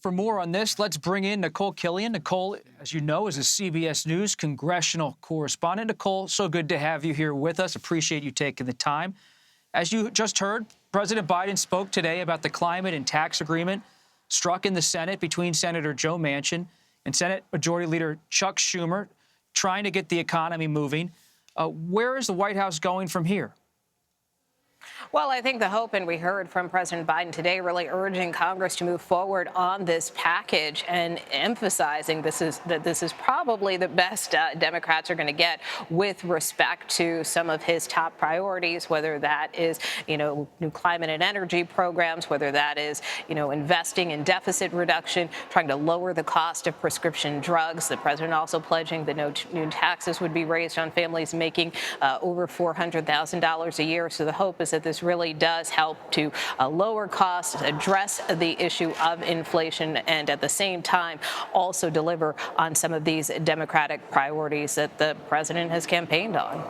For more on this, let's bring in Nikole Killion. Nikole, as you know, is a CBS News congressional correspondent. Nikole, so good to have you here with us. Appreciate you taking the time. As you just heard, President Biden spoke today about the climate and tax agreement struck in the Senate between Senator Joe Manchin and Senate Majority Leader Chuck Schumer, trying to get the economy moving. Where is the White House going from here? Well, I think the hope, and we heard from President Biden today, really urging Congress to move forward on this package and emphasizing that this is probably the best Democrats are going to get with respect to some of his top priorities, whether that is, new climate and energy programs, whether that is, investing in deficit reduction, trying to lower the cost of prescription drugs. The president also pledging that no new taxes would be raised on families making over $400,000 a year. So the hope is that this really does help to lower costs, address the issue of inflation, and at the same time also deliver on some of these Democratic priorities that the president has campaigned on.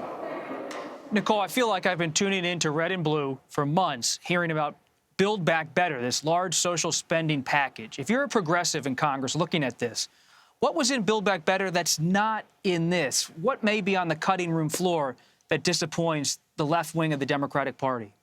Nikole, I feel like I've been tuning into Red and Blue for months, hearing about Build Back Better, this large social spending package. If you're a progressive in Congress looking at this, what was in Build Back Better that's not in this? What may be on the cutting room floor that disappoints the left wing of the Democratic Party?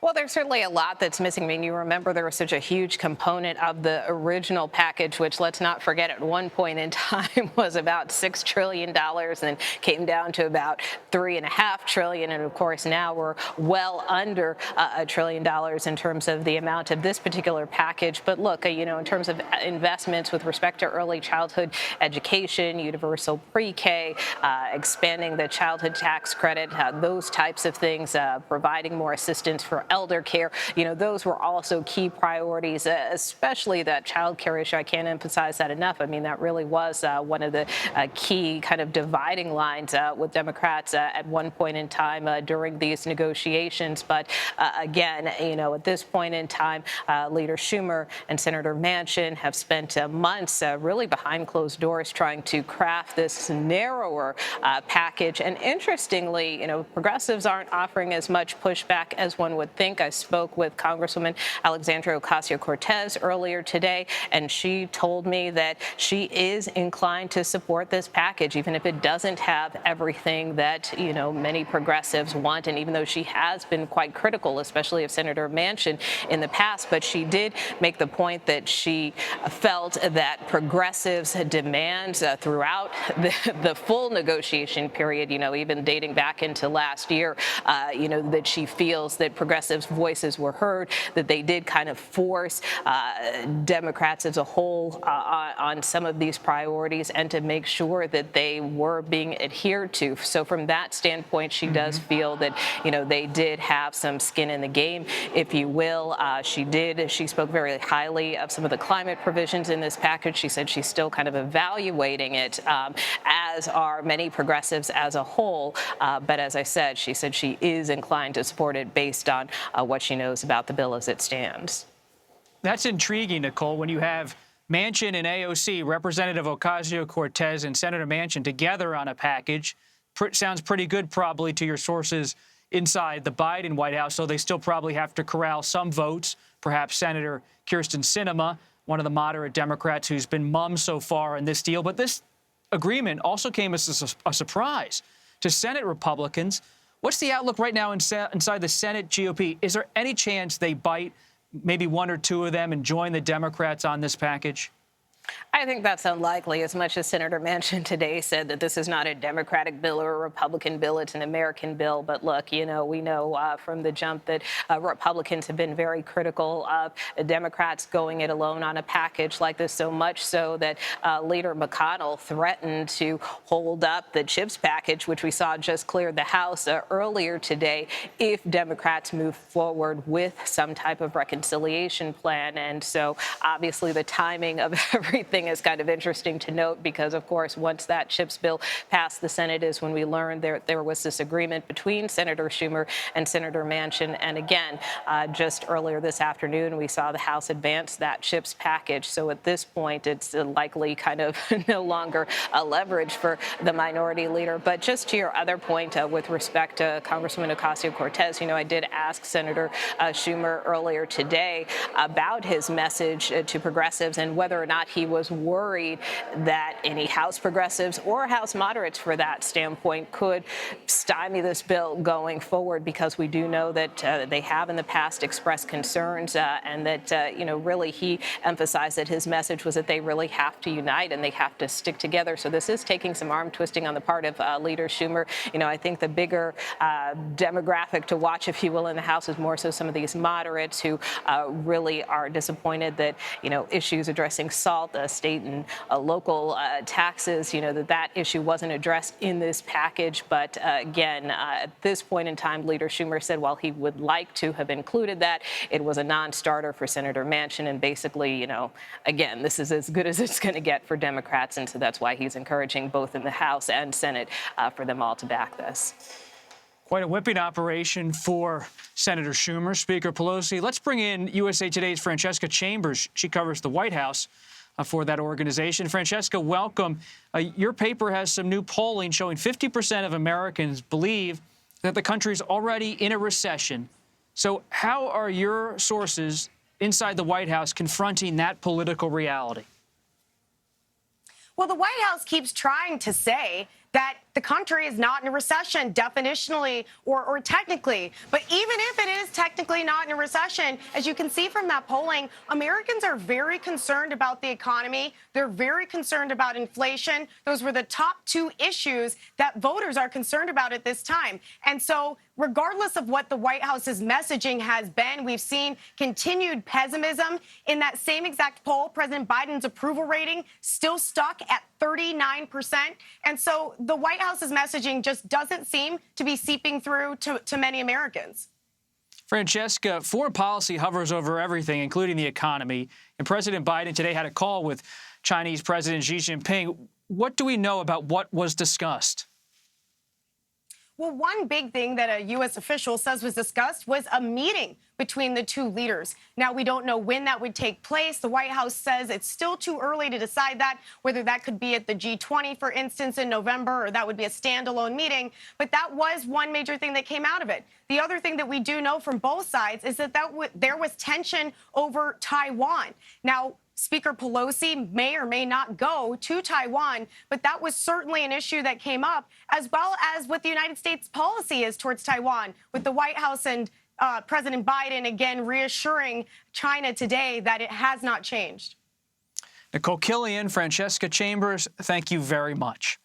Well, there's certainly a lot that's missing. I mean, you remember there was such a huge component of the original package, which, let's not forget, at one point in time was about $6 trillion and came down to about $3.5 trillion. And of course, now we're well under $1 trillion in terms of the amount of this particular package. But look, in terms of investments with respect to early childhood education, universal pre-K, expanding the childhood tax credit, those types of things, providing more assistance for elder care, those were also key priorities, especially that child care issue. I can't emphasize that enough. I mean, that really was one of the key kind of dividing lines with Democrats at one point in time during these negotiations. But again, at this point in time, Leader Schumer and Senator Manchin have spent months really behind closed doors trying to craft this narrower package. And interestingly, progressives aren't offering as much pushback as one would think. I spoke with Congresswoman Alexandria Ocasio-Cortez earlier today, and she told me that she is inclined to support this package, even if it doesn't have everything that, many progressives want. And even though she has been quite critical, especially of Senator Manchin in the past, but she did make the point that she felt that progressives' demands throughout the full negotiation period, even dating back into last year, that she feels that progressives' voices were heard, that they did kind of force Democrats as a whole on some of these priorities and to make sure that they were being adhered to. So from that standpoint, she does feel that, they did have some skin in the game, if you will. She spoke very highly of some of the climate provisions in this package. She said she's still kind of evaluating it, as are many progressives as a whole. But as I said, she said she is inclined to support it based on what she knows about the bill as it stands. That's intriguing, Nikole, when you have Manchin and AOC, Representative Ocasio-Cortez and Senator Manchin together on a package. Sounds pretty good probably to your sources inside the Biden White House, so they still probably have to corral some votes. Perhaps Senator Kyrsten Sinema, one of the moderate Democrats who's been mum so far in this deal. But this agreement also came as a surprise to Senate Republicans. What's the outlook right now inside the Senate GOP? Is there any chance they bite maybe one or two of them and join the Democrats on this package? I think that's unlikely, as much as Senator Manchin today said that this is not a Democratic bill or a Republican bill, it's an American bill. But look, we know from the jump that Republicans have been very critical of Democrats going it alone on a package like this, so much so that Leader McConnell threatened to hold up the CHIPS package, which we saw just cleared the House earlier today, if Democrats move forward with some type of reconciliation plan. And so obviously the timing of everything is kind of interesting to note because, of course, once that CHIPS bill passed the Senate is when we learned there was this agreement between Senator Schumer and Senator Manchin. And again, just earlier this afternoon, we saw the House advance that CHIPS package. So at this point, it's likely kind of no longer a leverage for the minority leader. But just to your other point with respect to Congresswoman Ocasio-Cortez, I did ask Senator Schumer earlier today about his message to progressives and whether or not he was worried that any House progressives or House moderates, for that standpoint, could stymie this bill going forward, because we do know that they have in the past expressed concerns and that, really he emphasized that his message was that they really have to unite and they have to stick together. So this is taking some arm twisting on the part of Leader Schumer. I think the bigger demographic to watch, if you will, in the House is more so some of these moderates who really are disappointed that, issues addressing SALT, state and local taxes, that issue wasn't addressed in this package. But again, at this point in time, Leader Schumer said while he would like to have included that, it was a non-starter for Senator Manchin. And basically, again, this is as good as it's going to get for Democrats. And so that's why he's encouraging both in the House and Senate for them all to back this. Quite a whipping operation for Senator Schumer. Speaker Pelosi, let's bring in USA Today's Francesca Chambers. She covers the White House for that organization. Francesca, welcome. Your paper has some new polling showing 50% of Americans believe that the country's already in a recession. So how are your sources inside the White House confronting that political reality? Well, the White House keeps trying to say that the country is not in a recession definitionally or technically. But even if it is technically not in a recession, as you can see from that polling, Americans are very concerned about the economy. They're very concerned about inflation. Those were the top two issues that voters are concerned about at this time. And so regardless of what the White House's messaging has been, we've seen continued pessimism. In that same exact poll, President Biden's approval rating still stuck at 39%. And so the White House's messaging just doesn't seem to be seeping through to many Americans. Francesca, foreign policy hovers over everything, including the economy. And President Biden today had a call with Chinese President Xi Jinping. What do we know about what was discussed? Well, one big thing that a U.S. official says was discussed was a meeting between the two leaders. Now, we don't know when that would take place. The White House says it's still too early to decide that, whether that could be at the G20, for instance, in November, or that would be a standalone meeting. But that was one major thing that came out of it. The other thing that we do know from both sides is that there was tension over Taiwan. Now, Speaker Pelosi may or may not go to Taiwan, but that was certainly an issue that came up, as well as what the United States policy is towards Taiwan, with the White House and President Biden again reassuring China today that it has not changed. Nikole, Killion, Francesca Chambers, thank you very much.